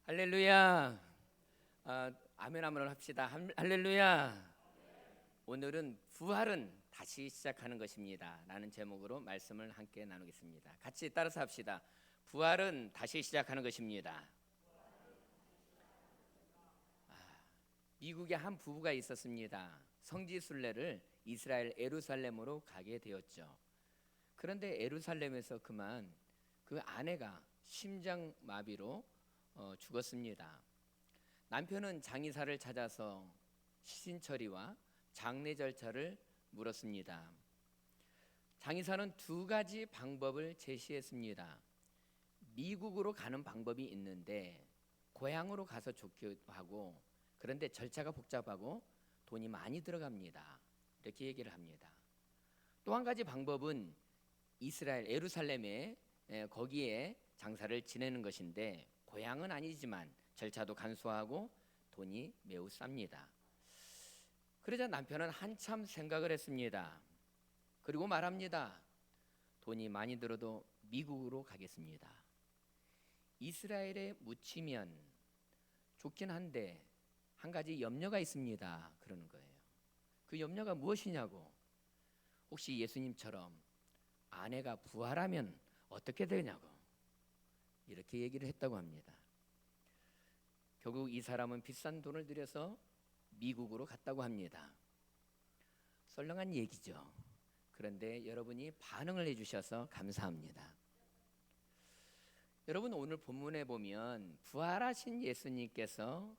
할렐루야. 아멘 한번 합시다. 할렐루야. 오늘은 부활은 다시 시작하는 것입니다 라는 제목으로 말씀을 함께 나누겠습니다. 같이 따라서 합시다. 부활은 다시 시작하는 것입니다. 미국에 한 부부가 있었습니다. 성지 순례를 이스라엘 예루살렘으로 가게 되었죠. 그런데 예루살렘에서 그만 그 아내가 심장마비로 죽었습니다. 남편은 장의사를 찾아서 시신 처리와 장례 절차를 물었습니다. 장의사는 두 가지 방법을 제시했습니다. 미국으로 가는 방법이 있는데 고향으로 가서 좋기도 하고, 그런데 절차가 복잡하고 돈이 많이 들어갑니다. 이렇게 얘기를 합니다. 또 한 가지 방법은 이스라엘 예루살렘에 거기에 장사를 지내는 것인데 고향은 아니지만 절차도 간소하고 돈이 매우 쌉니다. 그러자 남편은 한참 생각을 했습니다. 그리고 말합니다. 돈이 많이 들어도 미국으로 가겠습니다. 이스라엘에 묻히면 좋긴 한데 한 가지 염려가 있습니다. 그러는 거예요. 그 염려가 무엇이냐고. 혹시 예수님처럼 아내가 부활하면 어떻게 되냐고 이렇게 얘기를 했다고 합니다. 결국 이 사람은 비싼 돈을 들여서 미국으로 갔다고 합니다. 썰렁한 얘기죠. 그런데 여러분이 반응을 해주셔서 감사합니다. 여러분, 오늘 본문에 보면 부활하신 예수님께서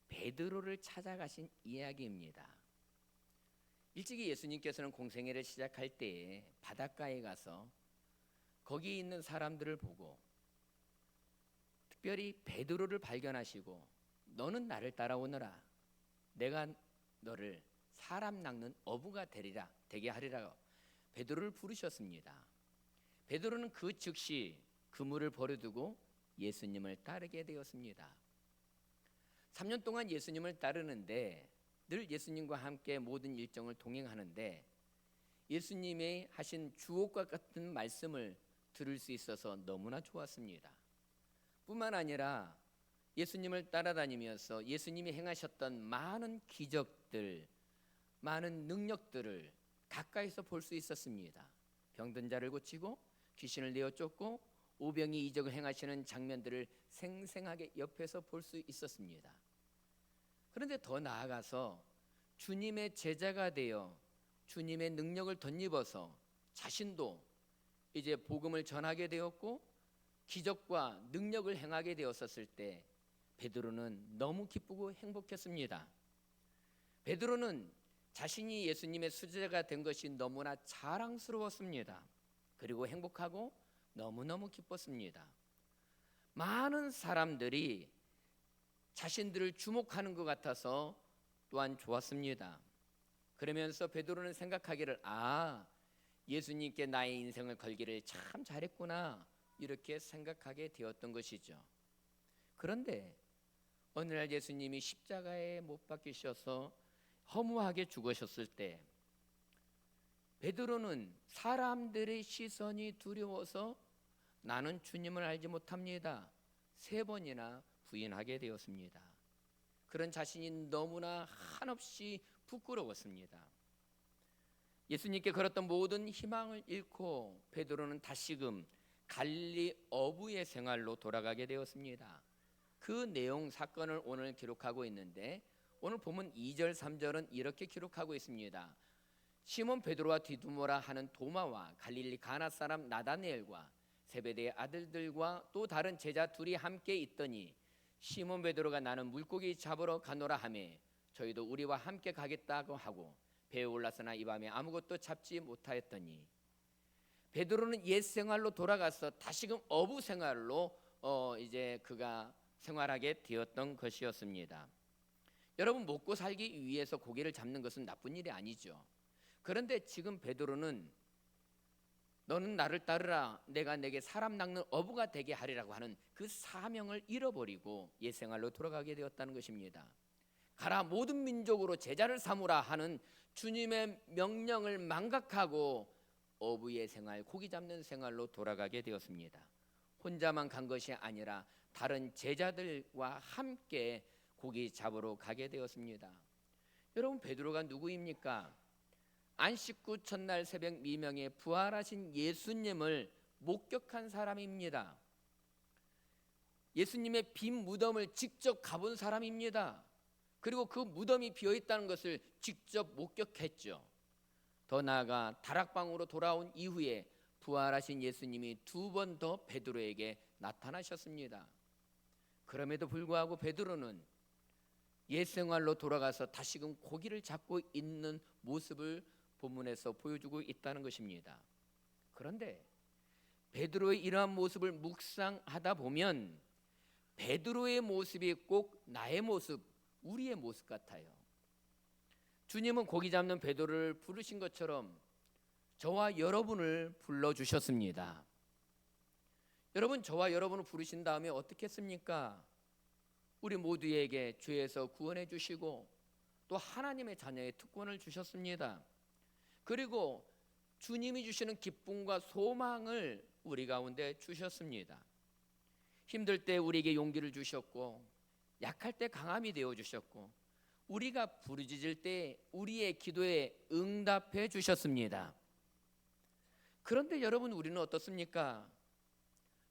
베드로를 찾아가신 이야기입니다. 일찍이 예수님께서는 공생애를 시작할 때에 바닷가에 가서 거기 있는 사람들을 보고 특별히 베드로를 발견하시고 너는 나를 따라오너라. 내가 너를 사람 낚는 어부가 되게 하리라 베드로를 부르셨습니다. 베드로는 그 즉시 그물을 버려두고 예수님을 따르게 되었습니다. 3년 동안 예수님을 따르는데 늘 예수님과 함께 모든 일정을 동행하는데 예수님의 하신 주옥과 같은 말씀을 들을 수 있어서 너무나 좋았습니다. 뿐만 아니라 예수님을 따라다니면서 예수님이 행하셨던 많은 기적들, 많은 능력들을 가까이서 볼 수 있었습니다. 병든 자를 고치고 귀신을 내어 쫓고 오병이 이적을 행하시는 장면들을 생생하게 옆에서 볼 수 있었습니다. 그런데 더 나아가서 주님의 제자가 되어 주님의 능력을 덧입어서 자신도 이제 복음을 전하게 되었고 기적과 능력을 행하게 되었었을 때 베드로는 너무 기쁘고 행복했습니다. 베드로는 자신이 예수님의 수제자가 된 것이 너무나 자랑스러웠습니다. 그리고 행복하고 너무너무 기뻤습니다. 많은 사람들이 자신들을 주목하는 것 같아서 또한 좋았습니다. 그러면서 베드로는 생각하기를 예수님께 나의 인생을 걸기를 참 잘했구나 이렇게 생각하게 되었던 것이죠. 그런데 어느 날 예수님이 십자가에 못 박히셔서 허무하게 죽으셨을 때 베드로는 사람들의 시선이 두려워서 나는 주님을 알지 못합니다 3번이나 부인하게 되었습니다. 그런 자신이 너무나 한없이 부끄러웠습니다. 예수님께 걸었던 모든 희망을 잃고 베드로는 다시금 갈릴리 어부의 생활로 돌아가게 되었습니다. 그 내용 사건을 오늘 기록하고 있는데 오늘 보면 2절 3절은 이렇게 기록하고 있습니다. 시몬 베드로와 디두모라 하는 도마와 갈릴리 가나 사람 나다니엘과 세베대의 아들들과 또 다른 제자 둘이 함께 있더니 시몬 베드로가 나는 물고기 잡으러 가노라 하매 저희도 우리와 함께 가겠다고 하고 배에 올랐으나 이 밤에 아무것도 잡지 못하였더니 베드로는 옛 생활로 돌아가서 다시금 어부 생활로 이제 그가 생활하게 되었던 것이었습니다. 여러분, 먹고 살기 위해서 고기를 잡는 것은 나쁜 일이 아니죠. 그런데 지금 베드로는 너는 나를 따르라 내가 내게 사람 낚는 어부가 되게 하리라고 하는 그 사명을 잃어버리고 옛 생활로 돌아가게 되었다는 것입니다. 가라 모든 민족으로 제자를 삼으라 하는 주님의 명령을 망각하고 어부의 생활, 고기 잡는 생활로 돌아가게 되었습니다. 혼자만 간 것이 아니라 다른 제자들과 함께 고기 잡으러 가게 되었습니다. 여러분, 베드로가 누구입니까? 안식구 첫날 새벽 미명에 부활하신 예수님을 목격한 사람입니다. 예수님의 빈 무덤을 직접 가본 사람입니다. 그리고 그 무덤이 비어 있다는 것을 직접 목격했죠. 더 나아가 다락방으로 돌아온 이후에 부활하신 예수님이 두 번 더 베드로에게 나타나셨습니다. 그럼에도 불구하고 베드로는 옛 생활로 돌아가서 다시금 고기를 잡고 있는 모습을 본문에서 보여주고 있다는 것입니다. 그런데 베드로의 이러한 모습을 묵상하다 보면 베드로의 모습이 꼭 나의 모습, 우리의 모습 같아요. 주님은 고기 잡는 베드로를 부르신 것처럼 저와 여러분을 불러주셨습니다. 여러분, 저와 여러분을 부르신 다음에 어떻게 했습니까? 우리 모두에게 죄에서 구원해 주시고 또 하나님의 자녀의 특권을 주셨습니다. 그리고 주님이 주시는 기쁨과 소망을 우리 가운데 주셨습니다. 힘들 때 우리에게 용기를 주셨고, 약할 때 강함이 되어 주셨고, 우리가 부르짖을 때 우리의 기도에 응답해 주셨습니다. 그런데 여러분, 우리는 어떻습니까?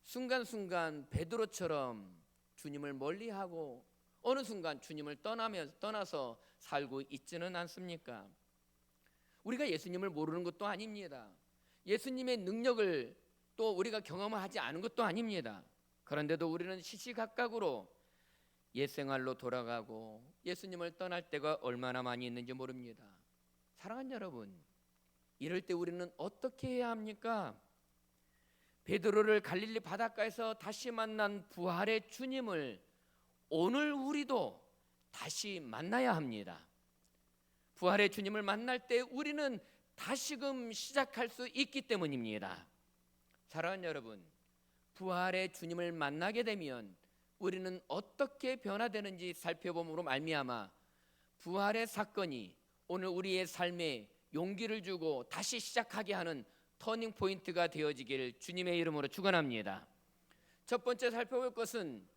순간순간 베드로처럼 주님을 멀리하고 어느 순간 주님을 떠나서 살고 있지는 않습니까? 우리가 예수님을 모르는 것도 아닙니다. 예수님의 능력을 또 우리가 경험하지 않은 것도 아닙니다. 그런데도 우리는 시시각각으로 옛생활로 돌아가고 예수님을 떠날 때가 얼마나 많이 있는지 모릅니다. 사랑하는 여러분, 이럴 때 우리는 어떻게 해야 합니까? 베드로를 갈릴리 바닷가에서 다시 만난 부활의 주님을 오늘 우리도 다시 만나야 합니다. 부활의 주님을 만날 때 우리는 다시금 시작할 수 있기 때문입니다. 사랑하는 여러분, 부활의 주님을 만나게 되면 우리는 어떻게 변화되는지 살펴봄으로 말미암아 부활의 사건이 오늘 우리의 삶에 용기를 주고 다시 시작하게 하는 터닝 포인트가 되어지길 주님의 이름으로 축원합니다. 첫 번째 살펴볼 것은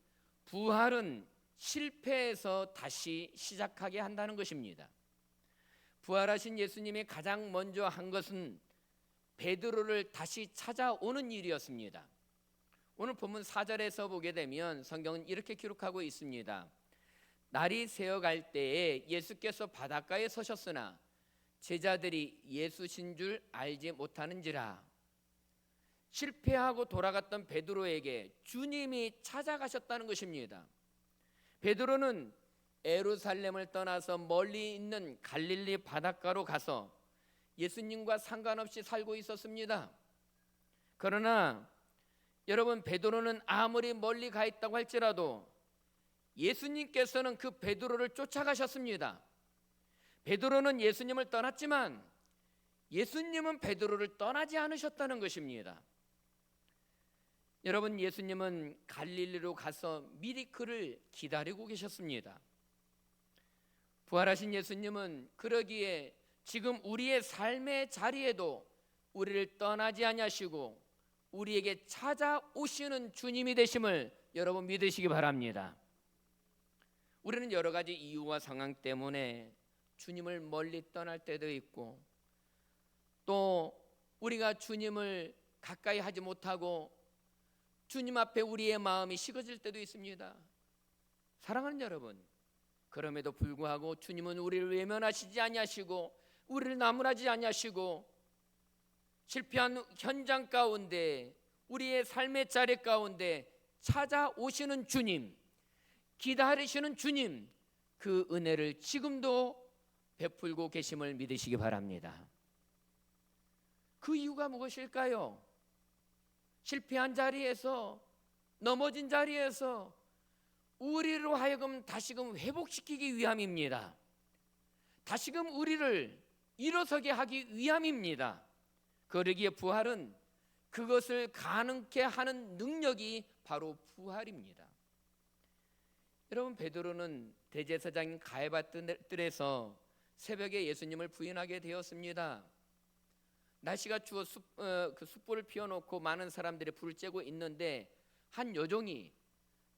부활은 실패에서 다시 시작하게 한다는 것입니다. 부활하신 예수님이 가장 먼저 한 것은 베드로를 다시 찾아오는 일이었습니다. 오늘 본문 4절에서 보게 되면 성경은 이렇게 기록하고 있습니다. 날이 새어갈 때에 예수께서 바닷가에 서셨으나 제자들이 예수신 줄 알지 못하는지라. 실패하고 돌아갔던 베드로에게 주님이 찾아가셨다는 것입니다. 베드로는 예루살렘을 떠나서 멀리 있는 갈릴리 바닷가로 가서 예수님과 상관없이 살고 있었습니다. 그러나 여러분, 베드로는 아무리 멀리 가 있다고 할지라도 예수님께서는 그 베드로를 쫓아가셨습니다. 베드로는 예수님을 떠났지만 예수님은 베드로를 떠나지 않으셨다는 것입니다. 여러분, 예수님은 갈릴리로 가서 미리 그를 기다리고 계셨습니다. 부활하신 예수님은 그러기에 지금 우리의 삶의 자리에도 우리를 떠나지 아니하시고 우리에게 찾아오시는 주님이 되심을 여러분 믿으시기 바랍니다. 우리는 여러 가지 이유와 상황 때문에 주님을 멀리 떠날 때도 있고 또 우리가 주님을 가까이 하지 못하고 주님 앞에 우리의 마음이 식어질 때도 있습니다. 사랑하는 여러분, 그럼에도 불구하고 주님은 우리를 외면하시지 아니하시고 우리를 나무라지 아니하시고 실패한 현장 가운데 우리의 삶의 자리 가운데 찾아오시는 주님, 기다리시는 주님, 그 은혜를 지금도 베풀고 계심을 믿으시기 바랍니다. 그 이유가 무엇일까요? 실패한 자리에서, 넘어진 자리에서 우리로 하여금 다시금 회복시키기 위함입니다. 다시금 우리를 일어서게 하기 위함입니다. 그러기에 부활은 그것을 가능케 하는 능력이 바로 부활입니다. 여러분, 베드로는 대제사장인 가야바 뜰에서 새벽에 예수님을 부인하게 되었습니다. 날씨가 추워 그 숯불을 피워놓고 많은 사람들이 불을 쬐고 있는데 한 여종이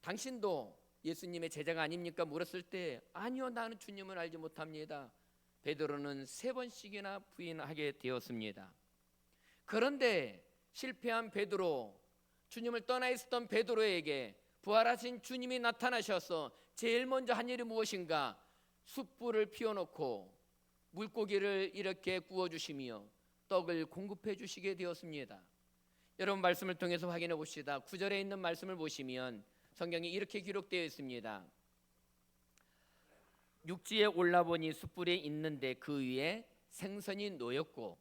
당신도 예수님의 제자가 아닙니까? 물었을 때 아니요, 나는 주님을 알지 못합니다. 베드로는 3번씩이나 부인하게 되었습니다. 그런데 실패한 베드로, 주님을 떠나 있었던 베드로에게 부활하신 주님이 나타나셔서 제일 먼저 한 일이 무엇인가? 숯불을 피워놓고 물고기를 이렇게 구워주시며 떡을 공급해 주시게 되었습니다. 여러분, 말씀을 통해서 확인해 봅시다. 9절에 있는 말씀을 보시면 성경에 이렇게 기록되어 있습니다. 육지에 올라보니 숯불이 있는데 그 위에 생선이 놓였고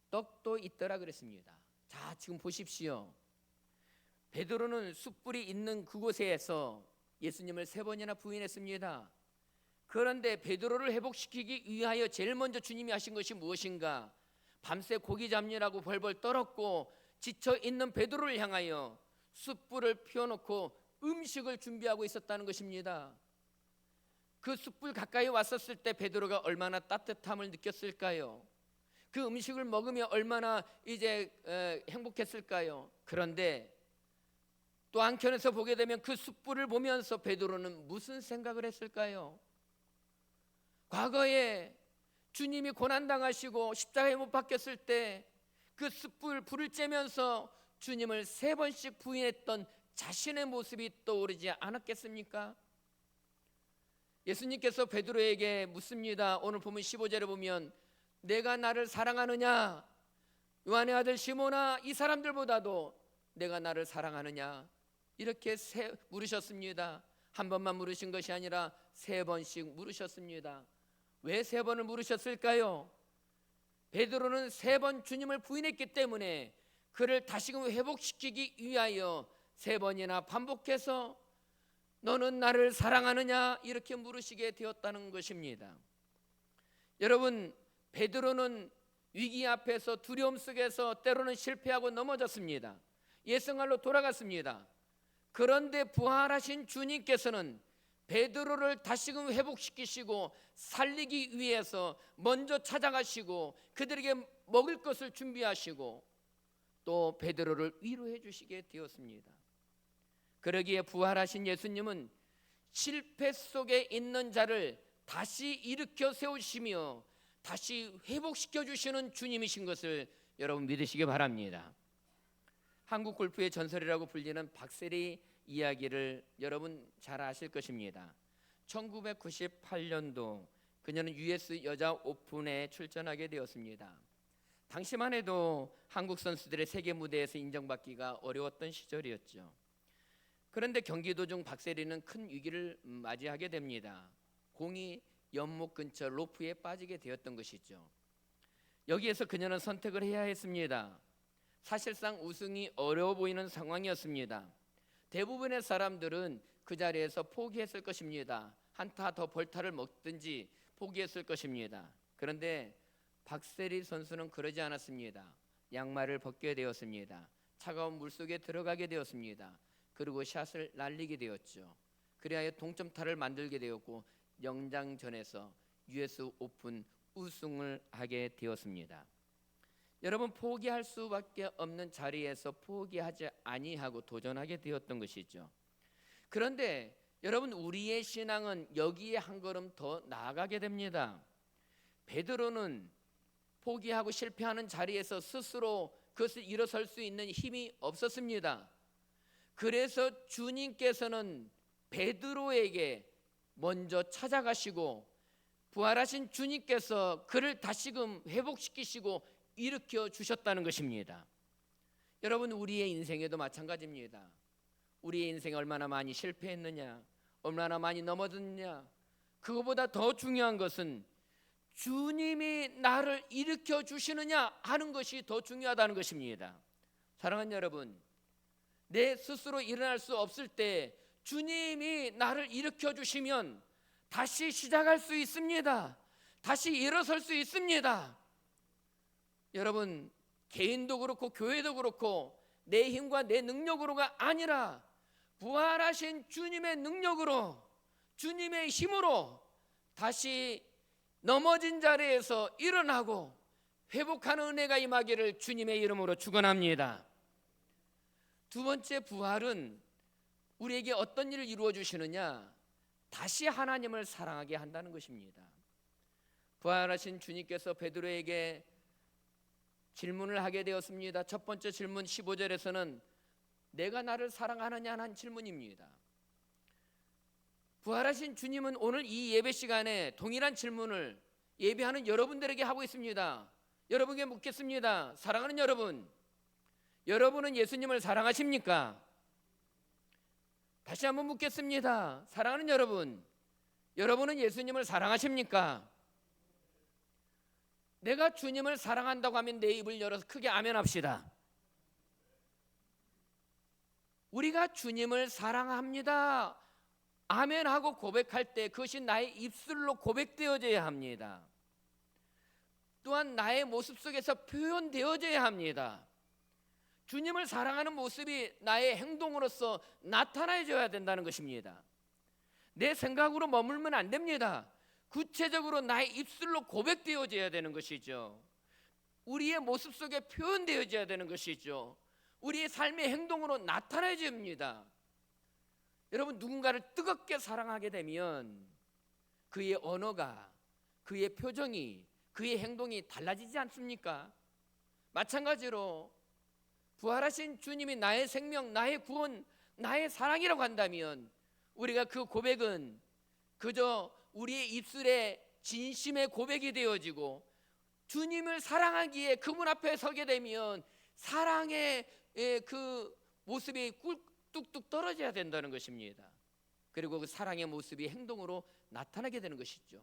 떡도 있더라 그랬습니다. 자, 지금 보십시오. 베드로는 숯불이 있는 그곳에서 예수님을 3번이나 부인했습니다. 그런데 베드로를 회복시키기 위하여 제일 먼저 주님이 하신 것이 무엇인가? 밤새 고기 잡느라고 벌벌 떨었고 지쳐 있는 베드로를 향하여 숯불을 피워놓고 음식을 준비하고 있었다는 것입니다. 그 숯불 가까이 왔었을 때 베드로가 얼마나 따뜻함을 느꼈을까요? 그 음식을 먹으며 얼마나 이제 행복했을까요? 그런데 또 한켠에서 보게 되면 그 숯불을 보면서 베드로는 무슨 생각을 했을까요? 과거에 주님이 고난당하시고 십자가에 못 박혔을 때 그 숯불 불을 쬐면서 주님을 3번씩 부인했던 자신의 모습이 떠오르지 않았겠습니까? 예수님께서 베드로에게 묻습니다. 오늘 보면 15절에 보면 내가 나를 사랑하느냐? 요한의 아들 시몬아, 이 사람들보다도 내가 나를 사랑하느냐? 이렇게 물으셨습니다. 한 번만 물으신 것이 아니라 3번씩 물으셨습니다. 왜 3번을 물으셨을까요? 베드로는 3번 주님을 부인했기 때문에 그를 다시금 회복시키기 위하여 3번이나 반복해서 너는 나를 사랑하느냐? 이렇게 물으시게 되었다는 것입니다. 여러분, 베드로는 위기 앞에서 두려움 속에서 때로는 실패하고 넘어졌습니다. 옛생활로 돌아갔습니다. 그런데 부활하신 주님께서는 베드로를 다시금 회복시키시고 살리기 위해서 먼저 찾아가시고 그들에게 먹을 것을 준비하시고 또 베드로를 위로해 주시게 되었습니다. 그러기에 부활하신 예수님은 실패 속에 있는 자를 다시 일으켜 세우시며 다시 회복시켜 주시는 주님이신 것을 여러분 믿으시기 바랍니다. 한국 골프의 전설이라고 불리는 박세리 이야기를 여러분 잘 아실 것입니다. 1998년도 그녀는 US 여자 오픈에 출전하게 되었습니다. 당시만 해도 한국 선수들의 세계 무대에서 인정받기가 어려웠던 시절이었죠. 그런데 경기 도중 박세리는 큰 위기를 맞이하게 됩니다. 공이 연못 근처 로프에 빠지게 되었던 것이죠. 여기에서 그녀는 선택을 해야 했습니다. 사실상 우승이 어려워 보이는 상황이었습니다. 대부분의 사람들은 그 자리에서 포기했을 것입니다. 한타 더 벌타를 먹든지 포기했을 것입니다. 그런데 박세리 선수는 그러지 않았습니다. 양말을 벗게 되었습니다. 차가운 물속에 들어가게 되었습니다. 그리고 샷을 날리게 되었죠. 그리하여 동점타를 만들게 되었고 연장전에서 US 오픈 우승을 하게 되었습니다. 여러분, 포기할 수밖에 없는 자리에서 포기하지 아니하고 도전하게 되었던 것이죠. 그런데 여러분, 우리의 신앙은 여기에 한 걸음 더 나아가게 됩니다. 베드로는 포기하고 실패하는 자리에서 스스로 그것을 일어설 수 있는 힘이 없었습니다. 그래서 주님께서는 베드로에게 먼저 찾아가시고 부활하신 주님께서 그를 다시금 회복시키시고 일으켜 주셨다는 것입니다. 여러분, 우리의 인생에도 마찬가지입니다. 우리의 인생에 얼마나 많이 실패했느냐, 얼마나 많이 넘어졌느냐, 그거보다 더 중요한 것은 주님이 나를 일으켜 주시느냐 하는 것이 더 중요하다는 것입니다. 사랑하는 여러분, 내 스스로 일어날 수 없을 때 주님이 나를 일으켜 주시면 다시 시작할 수 있습니다. 다시 일어설 수 있습니다. 여러분, 개인도 그렇고 교회도 그렇고 내 힘과 내 능력으로가 아니라 부활하신 주님의 능력으로, 주님의 힘으로 다시 넘어진 자리에서 일어나고 회복하는 은혜가 임하기를 주님의 이름으로 축원합니다. 두 번째 부활은 우리에게 어떤 일을 이루어 주시느냐? 다시 하나님을 사랑하게 한다는 것입니다. 부활하신 주님께서 베드로에게 질문을 하게 되었습니다. 첫 번째 질문 15절에서는 내가 나를 사랑하느냐는 질문입니다. 부활하신 주님은 오늘 이 예배 시간에 동일한 질문을 예배하는 여러분들에게 하고 있습니다. 여러분에게 묻겠습니다. 사랑하는 여러분, 여러분은 예수님을 사랑하십니까? 다시 한번 묻겠습니다. 사랑하는 여러분, 여러분은 예수님을 사랑하십니까? 내가 주님을 사랑한다고 하면 내 입을 열어서 크게 아멘합시다. 우리가 주님을 사랑합니다, 아멘하고 고백할 때 그것이 나의 입술로 고백되어져야 합니다. 또한 나의 모습 속에서 표현되어져야 합니다. 주님을 사랑하는 모습이 나의 행동으로서 나타나줘야 된다는 것입니다. 내 생각으로 머물면 안 됩니다. 구체적으로 나의 입술로 고백되어져야 되는 것이죠. 우리의 모습 속에 표현되어져야 되는 것이죠. 우리의 삶의 행동으로 나타나줘야 합니다. 여러분, 누군가를 뜨겁게 사랑하게 되면 그의 언어가, 그의 표정이, 그의 행동이 달라지지 않습니까? 마찬가지로 부활하신 주님이 나의 생명, 나의 구원, 나의 사랑이라고 한다면 우리가 그 고백은 그저 우리의 입술에 진심의 고백이 되어지고 주님을 사랑하기에 그분 앞에 서게 되면 사랑의 그 모습이 뚝뚝 떨어져야 된다는 것입니다. 그리고 그 사랑의 모습이 행동으로 나타나게 되는 것이죠.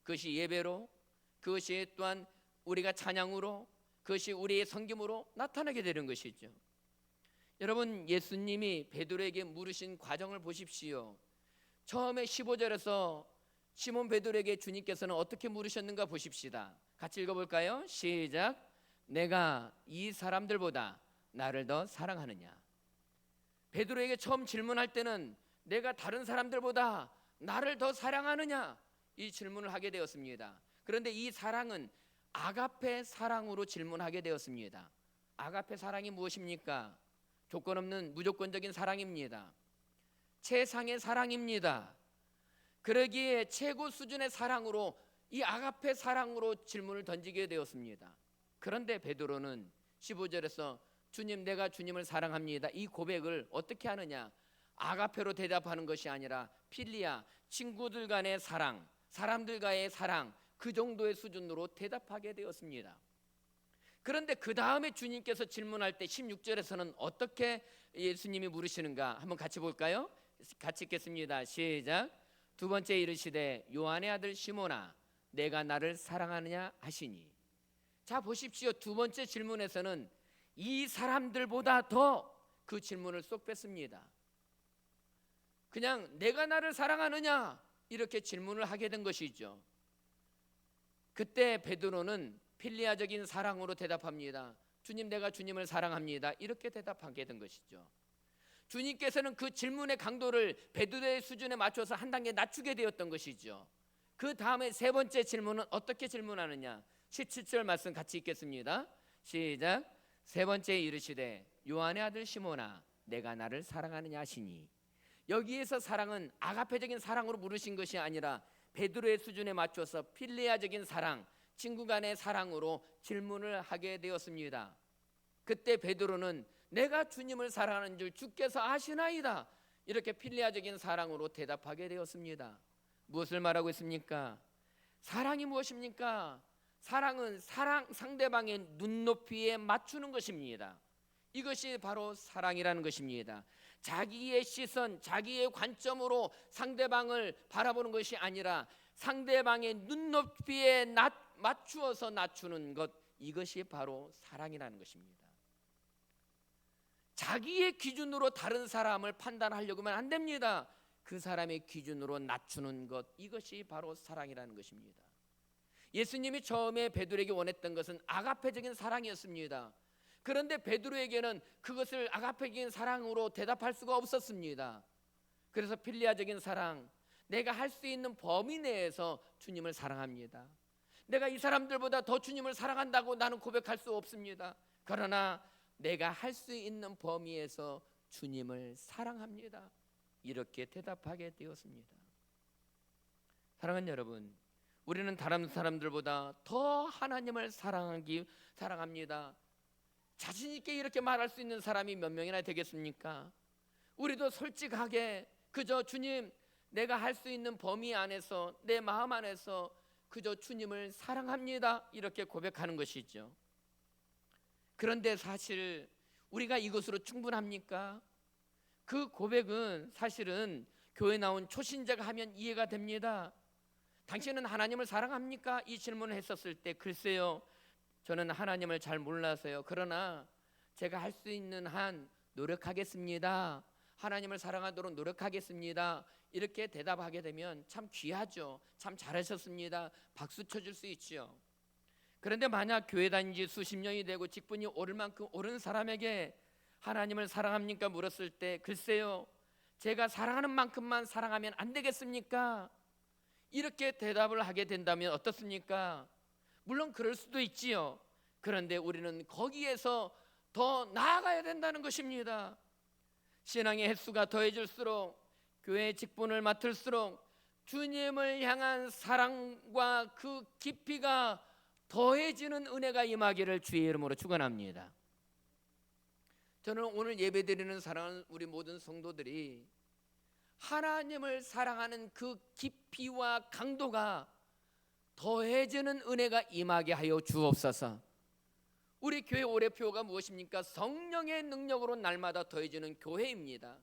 그것이 예배로, 그것이 또한 우리가 찬양으로, 그것이 우리의 섬김으로 나타나게 되는 것이죠. 여러분, 예수님이 베드로에게 물으신 과정을 보십시오. 처음에 15절에서 시몬 베드로에게 주님께서는 어떻게 물으셨는가 보십시다. 같이 읽어볼까요? 시작. 내가 이 사람들보다 나를 더 사랑하느냐? 베드로에게 처음 질문할 때는 내가 다른 사람들보다 나를 더 사랑하느냐? 이 질문을 하게 되었습니다. 그런데 이 사랑은 아가페 사랑으로 질문하게 되었습니다. 아가페 사랑이 무엇입니까? 조건 없는 무조건적인 사랑입니다. 최상의 사랑입니다. 그러기에 최고 수준의 사랑으로, 이 아가페 사랑으로 질문을 던지게 되었습니다. 그런데 베드로는 15절에서 주님, 내가 주님을 사랑합니다, 이 고백을 어떻게 하느냐? 아가페로 대답하는 것이 아니라 필리아, 친구들 간의 사랑, 사람들과의 사랑, 그 정도의 수준으로 대답하게 되었습니다. 그런데 그 다음에 주님께서 질문할 때 16절에서는 어떻게 예수님이 물으시는가 한번 같이 볼까요? 같이 읽겠습니다. 시작. 두 번째 이르시되 요한의 아들 시몬아, 내가 나를 사랑하느냐 하시니. 자, 보십시오. 두 번째 질문에서는 이 사람들보다 더 그 질문을 쏙 뺐습니다. 그냥 내가 나를 사랑하느냐 이렇게 질문을 하게 된 것이죠. 그때 베드로는 필리아적인 사랑으로 대답합니다. 주님, 내가 주님을 사랑합니다, 이렇게 대답하게 된 것이죠. 주님께서는 그 질문의 강도를 베드로의 수준에 맞춰서 한 단계 낮추게 되었던 것이죠. 그 다음에 세 번째 질문은 어떻게 질문하느냐? 17절 말씀 같이 읽겠습니다. 시작. 세 번째 이르시되 요한의 아들 시몬아, 내가 나를 사랑하느냐 하시니. 여기에서 사랑은 아가페적인 사랑으로 물으신 것이 아니라 베드로의 수준에 맞춰서 필리아적인 사랑, 친구 간의 사랑으로 질문을 하게 되었습니다. 그때 베드로는 내가 주님을 사랑하는 줄 주께서 아시나이다, 이렇게 필리아적인 사랑으로 대답하게 되었습니다. 무엇을 말하고 있습니까? 사랑이 무엇입니까? 사랑은 상대방의 눈높이에 맞추는 것입니다. 이것이 바로 사랑이라는 것입니다. 자기의 시선, 자기의 관점으로 상대방을 바라보는 것이 아니라 상대방의 눈높이에 맞추어서 낮추는 것, 이것이 바로 사랑이라는 것입니다. 자기의 기준으로 다른 사람을 판단하려고 하면 안 됩니다. 그 사람의 기준으로 낮추는 것, 이것이 바로 사랑이라는 것입니다. 예수님이 처음에 베드로에게 원했던 것은 아가페적인 사랑이었습니다. 그런데 베드로에게는 그것을 아가페적인 사랑으로 대답할 수가 없었습니다. 그래서 필리아적인 사랑, 내가 할 수 있는 범위 내에서 주님을 사랑합니다. 내가 이 사람들보다 더 주님을 사랑한다고 나는 고백할 수 없습니다. 그러나 내가 할 수 있는 범위에서 주님을 사랑합니다. 이렇게 대답하게 되었습니다. 사랑하는 여러분, 우리는 다른 사람들보다 더 하나님을 사랑합니다. 자신 있게 이렇게 말할 수 있는 사람이 몇 명이나 되겠습니까? 우리도 솔직하게 그저 주님, 내가 할 수 있는 범위 안에서, 내 마음 안에서 그저 주님을 사랑합니다, 이렇게 고백하는 것이죠. 그런데 사실 우리가 이것으로 충분합니까? 그 고백은 사실은 교회 나온 초신자가 하면 이해가 됩니다. 당신은 하나님을 사랑합니까? 이 질문을 했었을 때 글쎄요, 저는 하나님을 잘 몰라서요. 그러나 제가 할 수 있는 한 노력하겠습니다. 하나님을 사랑하도록 노력하겠습니다. 이렇게 대답하게 되면 참 귀하죠. 참 잘하셨습니다. 박수 쳐줄 수 있죠. 그런데 만약 교회 다닌 지 수십 년이 되고 직분이 오를 만큼 오른 사람에게 하나님을 사랑합니까? 물었을 때 글쎄요, 제가 사랑하는 만큼만 사랑하면 안 되겠습니까? 이렇게 대답을 하게 된다면 어떻습니까? 물론 그럴 수도 있지요. 그런데 우리는 거기에서 더 나아가야 된다는 것입니다. 신앙의 횟수가 더해질수록, 교회의 직분을 맡을수록 주님을 향한 사랑과 그 깊이가 더해지는 은혜가 임하기를 주의 이름으로 축원합니다. 저는 오늘 예배드리는 사랑하는 우리 모든 성도들이 하나님을 사랑하는 그 깊이와 강도가 더해지는 은혜가 임하게 하여 주옵소서. 우리 교회 올해표가 무엇입니까? 성령의 능력으로 날마다 더해지는 교회입니다.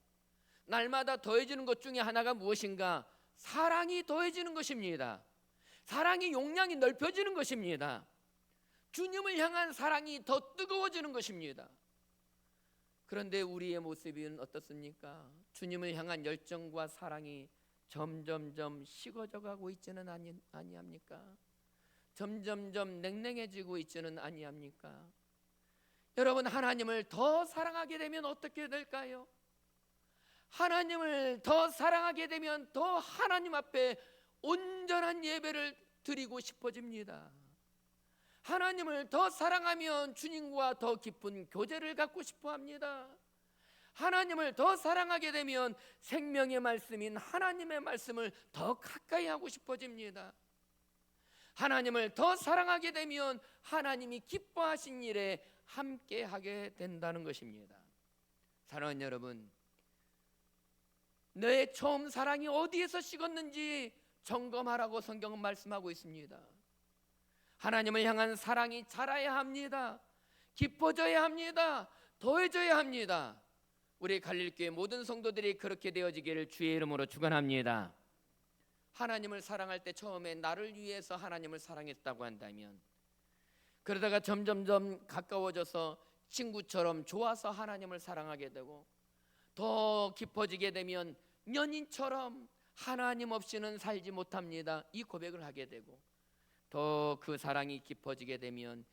날마다 더해지는 것 중에 하나가 무엇인가? 사랑이 더해지는 것입니다. 사랑의 용량이 넓혀지는 것입니다. 주님을 향한 사랑이 더 뜨거워지는 것입니다. 그런데 우리의 모습은 어떻습니까? 주님을 향한 열정과 사랑이 점점점 식어져 가고 있지는 아니합니까? 점점점 냉랭해지고 있지는 아니합니까? 여러분, 하나님을 더 사랑하게 되면 어떻게 될까요? 하나님을 더 사랑하게 되면 더 하나님 앞에 온전한 예배를 드리고 싶어집니다. 하나님을 더 사랑하면 주님과 더 깊은 교제를 갖고 싶어 합니다. 하나님을 더 사랑하게 되면 생명의 말씀인 하나님의 말씀을 더 가까이 하고 싶어집니다. 하나님을 더 사랑하게 되면 하나님이 기뻐하신 일에 함께 하게 된다는 것입니다. 사랑하는 여러분, 너의 처음 사랑이 어디에서 식었는지 점검하라고 성경은 말씀하고 있습니다. 하나님을 향한 사랑이 자라야 합니다. 깊어져야 합니다. 더해져야 합니다. 우리 갈릴교회 모든 성도들이 그렇게 되어지기를 주의 이름으로 축원합니다. 하나님을 사랑할 때 처음에 나를 위해서 하나님을 사랑했다고 한다면, 그러다가 점점점 가까워져서 친구처럼 좋아서 하나님을 사랑하게 되고, 더 깊어지게 되면 연인처럼 하나님 없이는 살지 못합니다, 이 고백을 하게 되고, 더 그 사랑이 깊어지게 되면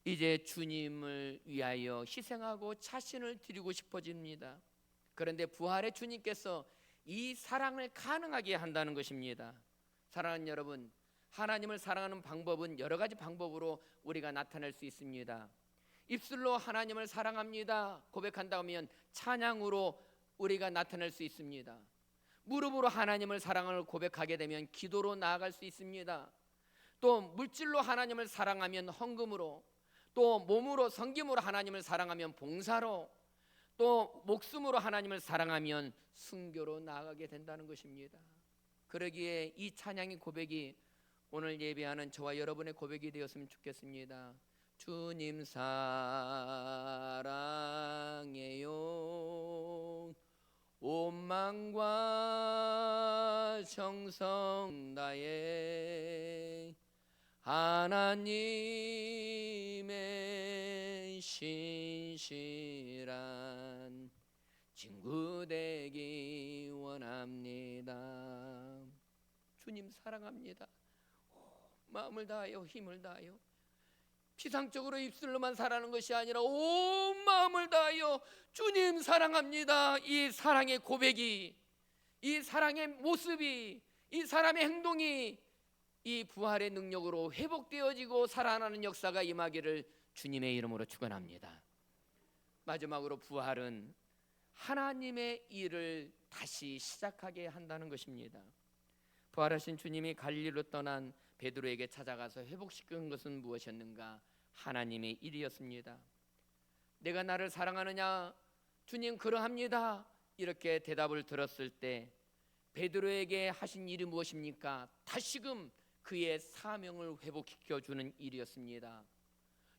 이제 주님을 위하여 희생하고 자신을 드리고 싶어집니다. 그런데 부활의 주님께서 이 사랑을 가능하게 한다는 것입니다. 사랑하는 여러분, 하나님을 사랑하는 방법은 여러 가지 방법으로 우리가 나타낼 수 있습니다. 입술로 하나님을 사랑합니다 고백한다면 찬양으로 우리가 나타낼 수 있습니다. 무릎으로 하나님을 사랑을 고백하게 되면 기도로 나아갈 수 있습니다. 또 물질로 하나님을 사랑하면 헌금으로, 또 몸으로 섬김으로 하나님을 사랑하면 봉사로, 또 목숨으로 하나님을 사랑하면 순교로 나아가게 된다는 것입니다. 그러기에 이 찬양의 고백이 오늘 예배하는 저와 여러분의 고백이 되었으면 좋겠습니다. 주님 사랑해요, 온 마음과 정성 다해 하나님의 신실한 친구 되기 원합니다. 주님 사랑합니다. 마음을 다하여 힘을 다하여, 피상적으로 입술로만 사랑하는 것이 아니라 온 마음을 다하여 주님 사랑합니다. 이 사랑의 고백이, 이 사랑의 모습이, 이 사람의 행동이 이 부활의 능력으로 회복되어지고 살아나는 역사가 임하기를 주님의 이름으로 축원합니다. 마지막으로 부활은 하나님의 일을 다시 시작하게 한다는 것입니다. 부활하신 주님이 갈릴리로 떠난 베드로에게 찾아가서 회복시킨 것은 무엇이었는가? 하나님의 일이었습니다. 내가 나를 사랑하느냐? 주님 그러합니다. 이렇게 대답을 들었을 때 베드로에게 하신 일이 무엇입니까? 다시금 그의 사명을 회복시켜주는 일이었습니다.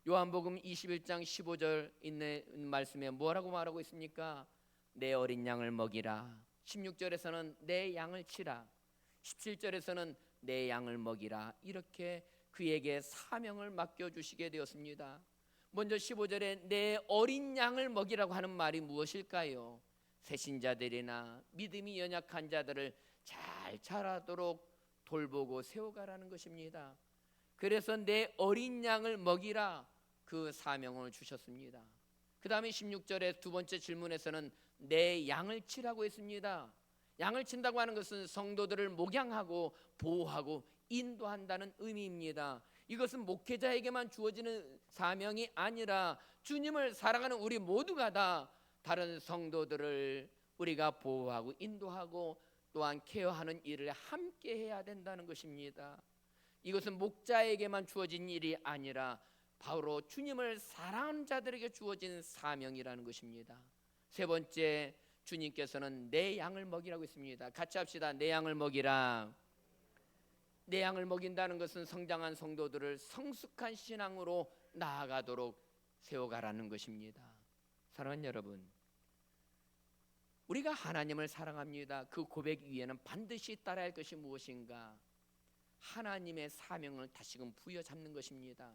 요한복음 21장 15절 있는 말씀에 뭐라고 말하고 있습니까? 내 어린 양을 먹이라. 16절에서는 내 양을 치라. 17절에서는 내 양을 먹이라. 이렇게 그에게 사명을 맡겨주시게 되었습니다. 먼저 15절에 내 어린 양을 먹이라고 하는 말이 무엇일까요? 새신자들이나 믿음이 연약한 자들을 잘 자라도록 돌보고 세워가라는 것입니다. 그래서 내 어린 양을 먹이라, 그 사명을 주셨습니다. 그 다음에 16절의 두 번째 질문에서는 내 양을 치라고 했습니다. 양을 친다고 하는 것은 성도들을 목양하고 보호하고 인도한다는 의미입니다. 이것은 목회자에게만 주어지는 사명이 아니라 주님을 사랑하는 우리 모두가 다 다른 성도들을 우리가 보호하고 인도하고 또한 케어하는 일을 함께 해야 된다는 것입니다. 이것은 목자에게만 주어진 일이 아니라 바로 주님을 사랑하는 자들에게 주어진 사명이라는 것입니다. 세 번째, 주님께서는 내 양을 먹이라고 했습니다. 같이 합시다. 내 양을 먹이라. 내 양을 먹인다는 것은 성장한 성도들을 성숙한 신앙으로 나아가도록 세워가라는 것입니다. 사랑하는 여러분, 우리가 하나님을 사랑합니다. 그 고백 위에는 반드시 따라야 할 것이 무엇인가? 하나님의 사명을 다시금 부여잡는 것입니다.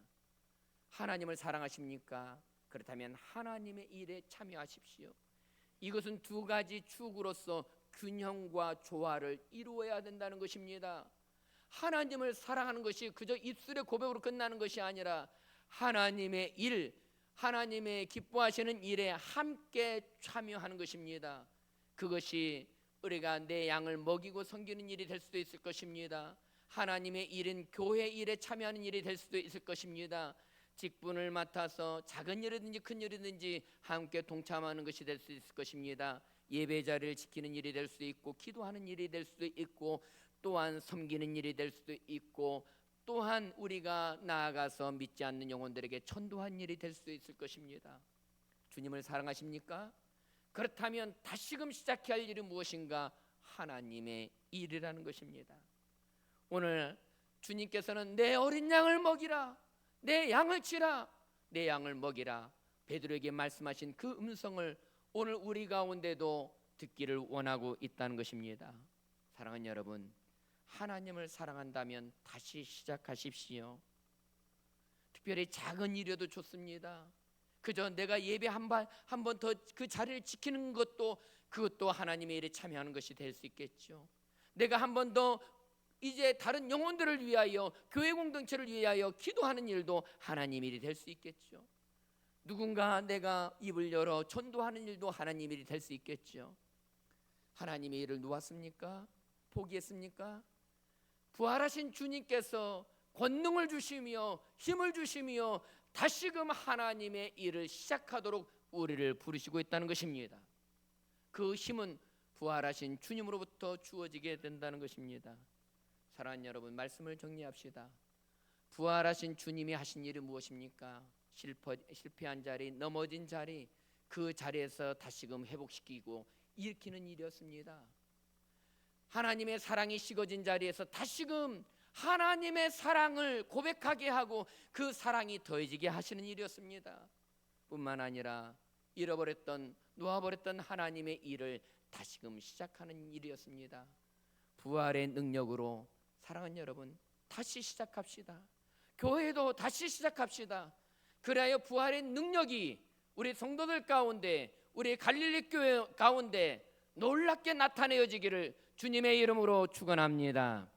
하나님을 사랑하십니까? 그렇다면 하나님의 일에 참여하십시오. 이것은 두 가지 축으로서 균형과 조화를 이루어야 된다는 것입니다. 하나님을 사랑하는 것이 그저 입술의 고백으로 끝나는 것이 아니라 하나님의 일, 하나님의 기뻐하시는 일에 함께 참여하는 것입니다. 그것이 우리가 내 양을 먹이고 섬기는 일이 될 수도 있을 것입니다. 하나님의 일은 교회 일에 참여하는 일이 될 수도 있을 것입니다. 직분을 맡아서 작은 일이든지 큰 일이든지 함께 동참하는 것이 될 수 있을 것입니다. 예배 자리를 지키는 일이 될 수도 있고, 기도하는 일이 될 수도 있고, 또한 섬기는 일이 될 수도 있고, 또한 우리가 나아가서 믿지 않는 영혼들에게 전도한 일이 될 수도 있을 것입니다. 주님을 사랑하십니까? 그렇다면 다시금 시작해야 할 일이 무엇인가? 하나님의 일이라는 것입니다. 오늘 주님께서는 내 어린 양을 먹이라, 내 양을 치라, 내 양을 먹이라 베드로에게 말씀하신 그 음성을 오늘 우리 가운데도 듣기를 원하고 있다는 것입니다. 사랑하는 여러분, 하나님을 사랑한다면 다시 시작하십시오. 특별히 작은 일이어도 좋습니다. 그저 내가 예배 한 번 더 그 자리를 지키는 것도, 그것도 하나님의 일에 참여하는 것이 될 수 있겠죠. 내가 한 번 더 이제 다른 영혼들을 위하여, 교회 공동체를 위하여 기도하는 일도 하나님 일이 될 수 있겠죠. 누군가 내가 입을 열어 전도하는 일도 하나님 일이 될 수 있겠죠. 하나님의 일을 놓았습니까? 포기했습니까? 부활하신 주님께서 권능을 주시며 힘을 주시며 다시금 하나님의 일을 시작하도록 우리를 부르시고 있다는 것입니다. 그 힘은 부활하신 주님으로부터 주어지게 된다는 것입니다. 사랑하는 여러분, 말씀을 정리합시다. 부활하신 주님이 하신 일이 무엇입니까? 실패한 자리, 넘어진 자리, 그 자리에서 다시금 회복시키고 일으키는 일이었습니다. 하나님의 사랑이 식어진 자리에서 다시금 하나님의 사랑을 고백하게 하고 그 사랑이 더해지게 하시는 일이었습니다. 뿐만 아니라 잃어버렸던, 놓아버렸던 하나님의 일을 다시금 시작하는 일이었습니다. 부활의 능력으로 사랑하는 여러분, 다시 시작합시다. 교회도 다시 시작합시다. 그래야 부활의 능력이 우리 성도들 가운데, 우리 갈릴리 교회 가운데 놀랍게 나타내어지기를 주님의 이름으로 축원합니다.